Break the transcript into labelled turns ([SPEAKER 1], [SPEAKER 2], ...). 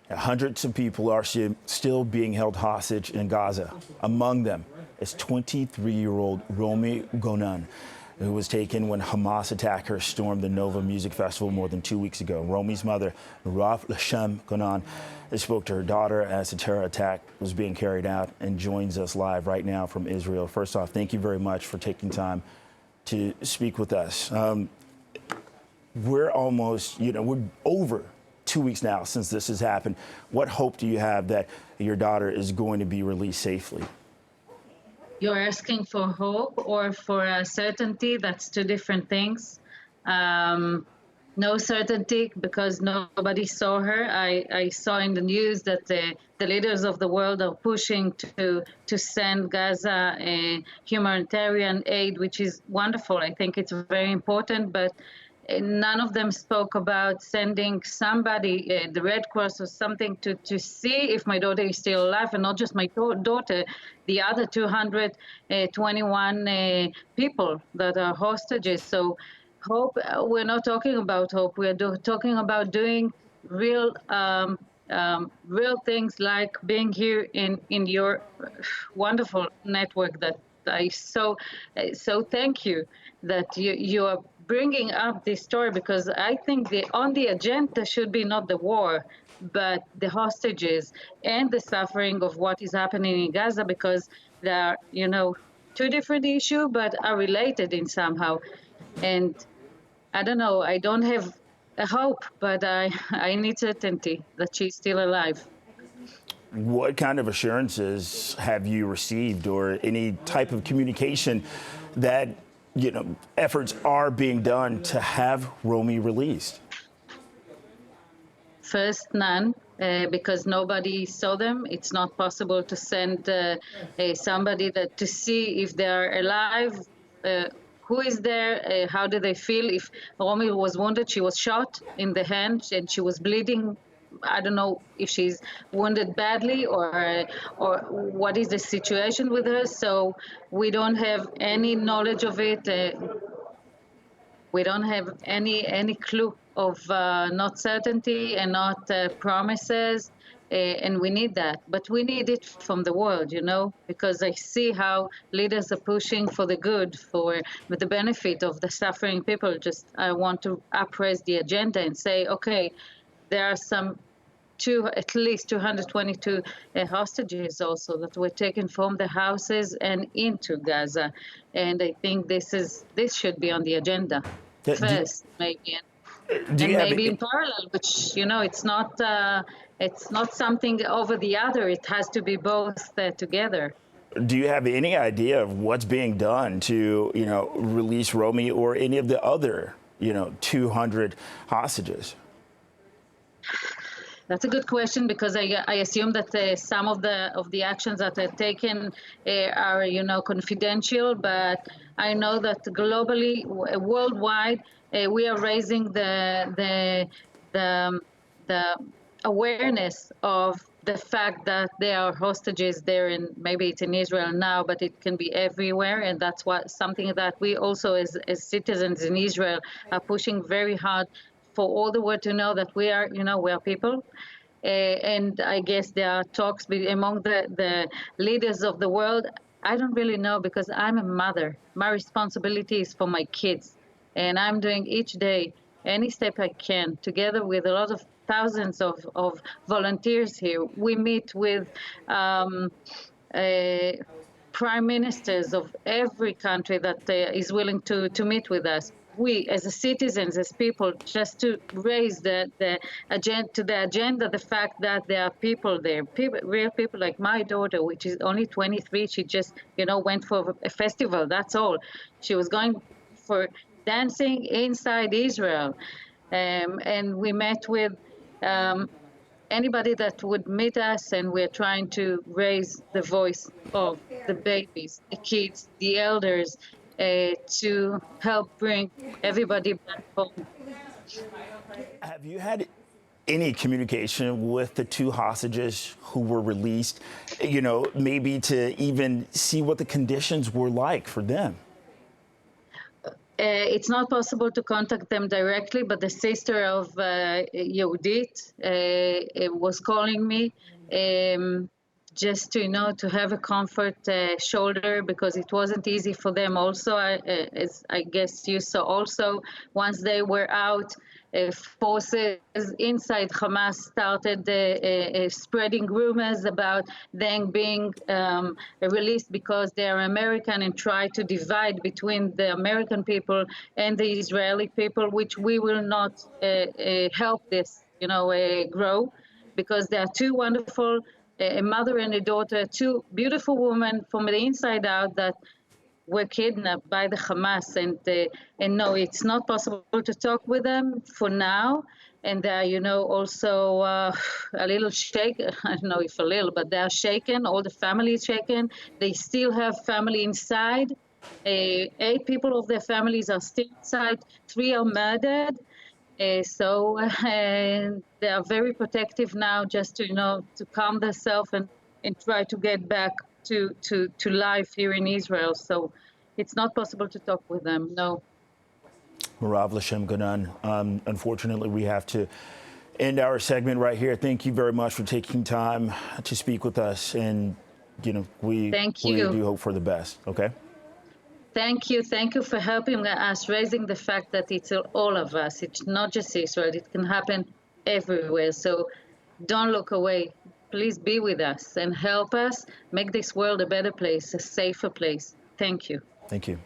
[SPEAKER 1] Hundreds of people are still being held hostage in Gaza. Among them is 23-year-old Romi Gonen, who was taken when Hamas attackers stormed the Nova Music Festival more than 2 weeks ago. Romi's mother, Lashem Gonen, spoke to her daughter as the terror attack was being carried out and joins us live right now from Israel. First off, thank you very much for taking time to speak with us. We're almost, we're over 2 weeks now since this has happened. What hope do you have that your daughter is going to be released safely?
[SPEAKER 2] You're asking for hope or for a certainty? That's two different things. No certainty because nobody saw her. I saw in the news that the leaders of the world are pushing to send Gaza humanitarian aid, which is wonderful. I think it's very important, but none of them spoke about sending somebody, the Red Cross or something, to see if my daughter is still alive, and not just my daughter, the other 221 people that are hostages. So hope, we're not talking about hope. We're talking about doing real things like being here in your wonderful network that I so thank you that you are bringing up this story, because I think on the agenda should be not the war, but the hostages and the suffering of what is happening in Gaza, because they are, two different issues, but are related in somehow. And I don't know, I don't have a hope, but I need certainty that she's still alive.
[SPEAKER 1] What kind of assurances have you received, or any type of communication that efforts are being done to have Romi released?
[SPEAKER 2] First, none, because nobody saw them. It's not possible to send somebody to see if they are alive. Who is there? How do they feel? If Romi was wounded, she was shot in the hand and she was bleeding. I don't know if she's wounded badly or what is the situation with her. So we don't have any knowledge of it. We don't have any clue of not certainty and not promises. And we need that, but we need it from the world, because I see how leaders are pushing for the good, for the benefit of the suffering people. I want to upraise the agenda and say, okay, there are at least 222 hostages also that were taken from the houses and into Gaza, and I think this should be on the agenda first, maybe, and maybe in parallel. Which it's not something over the other. It has to be both together.
[SPEAKER 1] Do you have any idea of what's being done to release Romi or any of the other 200 hostages?
[SPEAKER 2] That's a good question, because I assume that some of the actions that are taken are confidential. But I know that globally, worldwide, we are raising the awareness of the fact that there are hostages there, and maybe it's in Israel now, but it can be everywhere. And that's something that we also, as citizens in Israel, are pushing very hard for all the world to know that we are people. And I guess there are talks among the leaders of the world. I don't really know, because I'm a mother. My responsibility is for my kids. And I'm doing each day any step I can, together with a lot of thousands of volunteers here. We meet with prime ministers of every country that is willing to meet with us. We, as citizens, as people, just to raise the agenda, the fact that there are people there, real people like my daughter, which is only 23. She just, went for a festival. That's all. She was going for dancing inside Israel, and we met with anybody that would meet us, and we're trying to raise the voice of the babies, the kids, the elders, to help bring everybody back home.
[SPEAKER 1] Have you had any communication with the two hostages who were released, maybe to even see what the conditions were like for them?
[SPEAKER 2] It's not possible to contact them directly, but the sister of Yehudit was calling me just to, to have a comfort shoulder, because it wasn't easy for them also, as I guess you saw also. Once they were out, forces inside Hamas started spreading rumors about them being released because they are American, and try to divide between the American people and the Israeli people, which we will not help this, grow, because they are two wonderful, a mother and a daughter, two beautiful women from the inside out that were kidnapped by the Hamas, and no, it's not possible to talk with them for now. And they're, also a little shaken. I don't know if a little, but they are shaken. All the family is shaken. They still have family inside. 8 people of their families are still inside. 3 are murdered. So they are very protective now, just to, to calm themselves and try to get back to life here in Israel. So it's not possible to talk with them, no.
[SPEAKER 1] Marav Lashem Gonen, unfortunately, we have to end our segment right here. Thank you very much for taking time to speak with us. And, we do hope for the best, okay?
[SPEAKER 2] Thank you. Thank you for helping us, raising the fact that it's all of us. It's not just Israel. It can happen everywhere. So don't look away. Please be with us and help us make this world a better place, a safer place. Thank you.
[SPEAKER 1] Thank you.